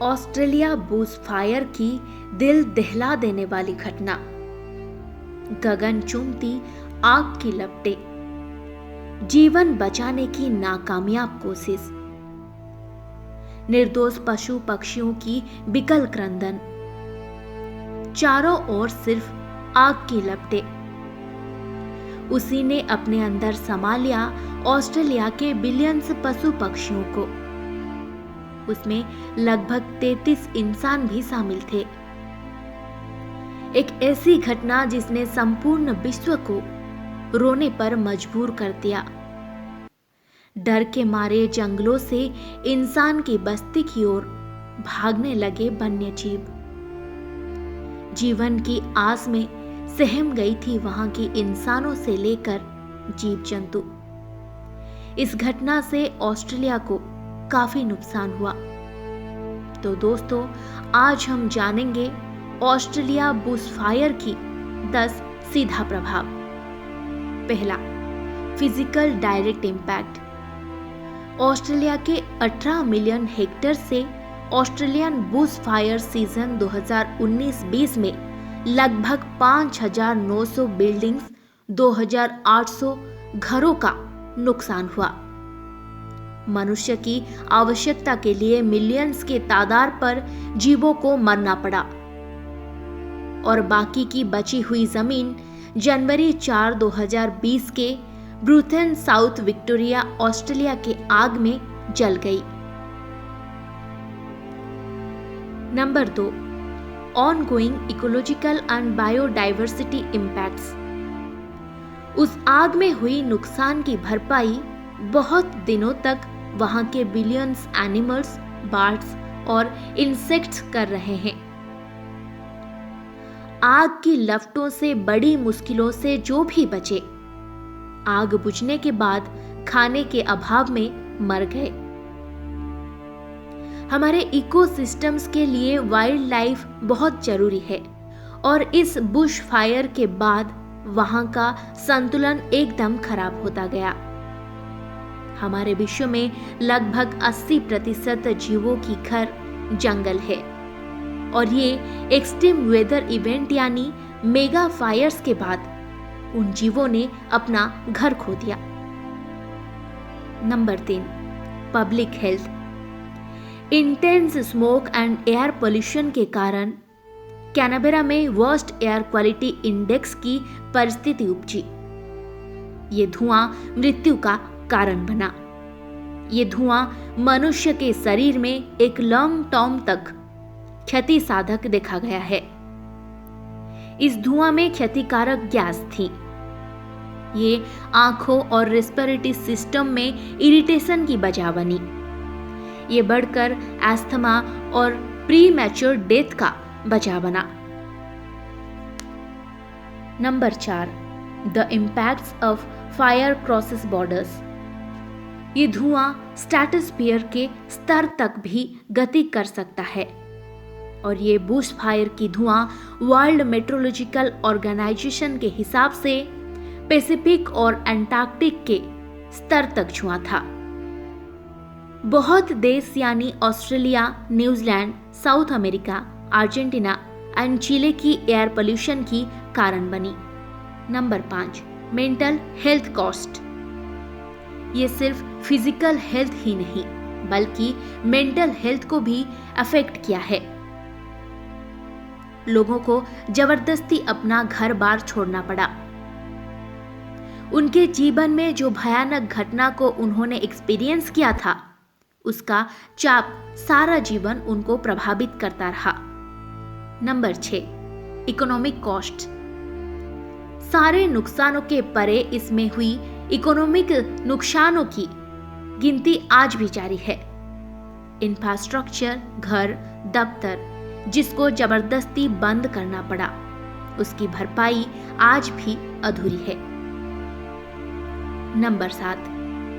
Australia बूश fire की दिल दहला देने वाली घटना। गगन चूमती आग की लपटें, जीवन बचाने की नाकामयाब कोशिश, निर्दोष पशु पक्षियों की विकल क्रंदन, चारों ओर सिर्फ आग की लपटें। उसी ने अपने अंदर समा लिया ऑस्ट्रेलिया के बिलियंस पशु पक्षियों को। उसमें लगभग 33 इंसान भी शामिल थे। एक ऐसी घटना जिसने संपूर्ण विश्व को रोने पर मजबूर कर दिया। डर के मारे जंगलों से इंसान की बस्ती की ओर भागने लगे वन्यजीव। जीवन की आस में सहम गई थी वहां की इंसानों से लेकर जीव जंतु। इस घटना से ऑस्ट्रेलिया को काफी नुकसान हुआ। तो दोस्तों, आज हम जानेंगे ऑस्ट्रेलिया बुशफायर की 10 सीधा प्रभाव। पहला, फिजिकल डायरेक्ट इम्पैक्ट। ऑस्ट्रेलिया के 18 मिलियन हेक्टेयर से ऑस्ट्रेलियन बुशफायर सीजन 2019-20 में लगभग 5,900 बिल्डिंग्स, 2,800 घरों का नुकसान हुआ। मनुष्य की आवश्यकता के लिए मिलियंस के तादाद पर जीवों को मरना पड़ा और बाकी की बची हुई जमीन जनवरी 4, 2020 के ब्रूथेन, साउथ विक्टोरिया, ऑस्ट्रेलिया के आग में जल गई। Number 2, ongoing ecological and biodiversity impacts. उस आग में हुई नुकसान की भरपाई बहुत दिनों तक वहां के बिलियंस एनिमल्स, बर्ड्स और इंसेक्ट्स कर रहे हैं। आग की लपटों से बड़ी मुश्किलों से जो भी बचे, आग बुझने के बाद खाने के अभाव में मर गए। हमारे इकोसिस्टम्स के लिए वाइल्ड लाइफ बहुत जरूरी है और इस बुश फायर के बाद वहां का संतुलन एकदम खराब होता गया। हमारे विश्व में लगभग 80% जीवों की घर जंगल है और ये एक्सट्रीम वेदर इवेंट यानी मेगा फायर्स के बाद उन जीवों ने अपना घर खो दिया। Number 3, public health. Intense smoke and air pollution के कारण कैनबेरा में वर्स्ट एयर क्वालिटी इंडेक्स की परिस्थिति उपजी। ये धुआं मृत्यु का कारण बना। ये धुआं मनुष्य के शरीर में एक लॉन्ग टर्म तक क्षति साधक देखा गया है। इस धुआं में क्षतिकारक गैस थी। ये आंखों और रेस्पिरेटरी सिस्टम में इरिटेशन की वजह बनी। ये बढ़कर एस्थमा और प्रीमैच्योर डेथ का वजह बना। Number 4, the impacts of fire crosses borders. ये धुआं स्ट्रेटोस्फीयर के स्तर तक भी गति कर सकता है और ये बुश फायर की धुआं वर्ल्ड मेट्रोलॉजिकल ऑर्गेनाइजेशन के हिसाब से पैसिफिक और अंटार्कटिक के स्तर तक छुआ था। बहुत देश यानी Australia, New Zealand, South America, Argentina and Chile की एयर पोल्यूशन की कारण बनी। Number 5, mental health cost. ये सिर्फ फिजिकल हेल्थ ही नहीं बल्कि मेंटल हेल्थ को भी अफेक्ट किया है। लोगों को जबरदस्ती अपना घर बार छोड़ना पड़ा। उनके जीवन में जो भयानक घटना को उन्होंने एक्सपीरियंस किया था, उसका चाप सारा जीवन उनको प्रभावित करता रहा। Number 6, economic cost. सारे नुकसानों के परे इसमें हुई इकोनॉमिक नुकसानों की गिनती आज भी जारी है। इंफ्रास्ट्रक्चर, घर, दफ्तर जिसको जबरदस्ती बंद करना पड़ा, उसकी भरपाई आज भी अधूरी है। Number 7,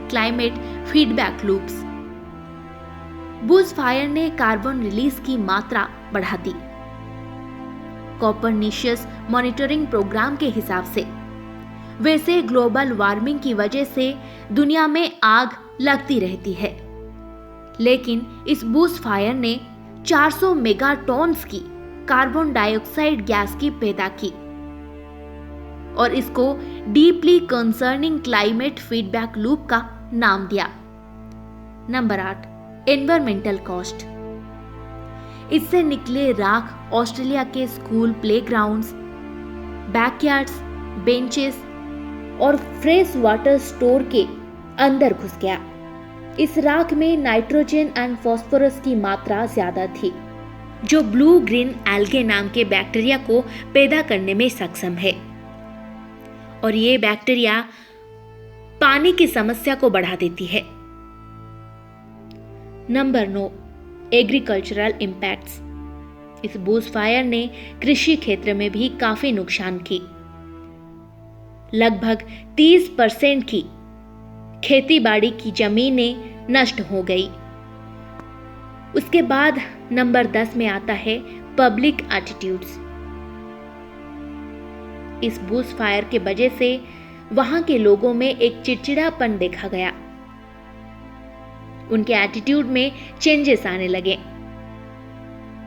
climate feedback loops. Bush fire ने कार्बन रिलीज की मात्रा बढ़ा दी। कोपरनिकस मॉनिटरिंग प्रोग्राम के हिसाब से वैसे ग्लोबल वार्मिंग की वजह से दुनिया में आग लगती रहती है, लेकिन इस बुश फायर ने 400 मेगाटॉन्स की कार्बन डाइऑक्साइड गैस की पैदा की और इसको deeply concerning climate feedback loop का नाम दिया। Number 8, environmental cost. इससे निकले राख ऑस्ट्रेलिया के स्कूल प्लेग्राउंड्स, बैकयार्ड्स, बेंचेस और फ्रेश वाटर स्टोर के अंदर घुस गया। इस राख में नाइट्रोजन एंड फास्फोरस की मात्रा ज्यादा थी, जो ब्लू ग्रीन एल्गे नाम के बैक्टीरिया को पैदा करने में सक्षम है और ये बैक्टीरिया पानी की समस्या को बढ़ा देती है। Number 9, agricultural impacts. इस बुशफायर ने कृषि क्षेत्र में भी काफी नुकसान की। लगभग 30% की खेतीबाड़ी की जमीनें नष्ट हो गई। उसके बाद नंबर 10 में आता है पब्लिक एटीट्यूड्स। इस बुशफायर के वजह से वहां के लोगों में एक चिड़चिड़ापन देखा गया। उनके एटीट्यूड में चेंजेस आने लगे।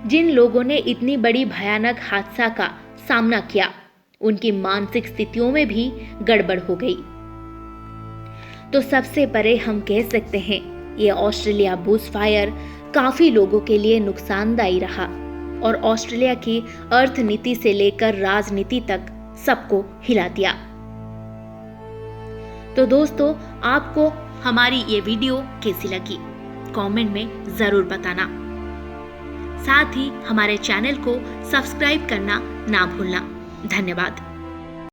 जिन लोगों ने इतनी बड़ी भयानक हादसा का सामना किया, उनकी मानसिक स्थितियों में भी गड़बड़ हो गई। तो सबसे परे हम कह सकते हैं ये ऑस्ट्रेलिया बुशफायर काफी लोगों के लिए नुकसानदायी रहा और ऑस्ट्रेलिया की अर्थनीति से लेकर राजनीति तक सबको हिला दिया। तो दोस्तों, आपको हमारी ये वीडियो कैसी लगी कमेंट में जरूर बताना। साथ ही हमारे चैनल को सब्सक्राइब करना ना भूलना। धन्यवाद।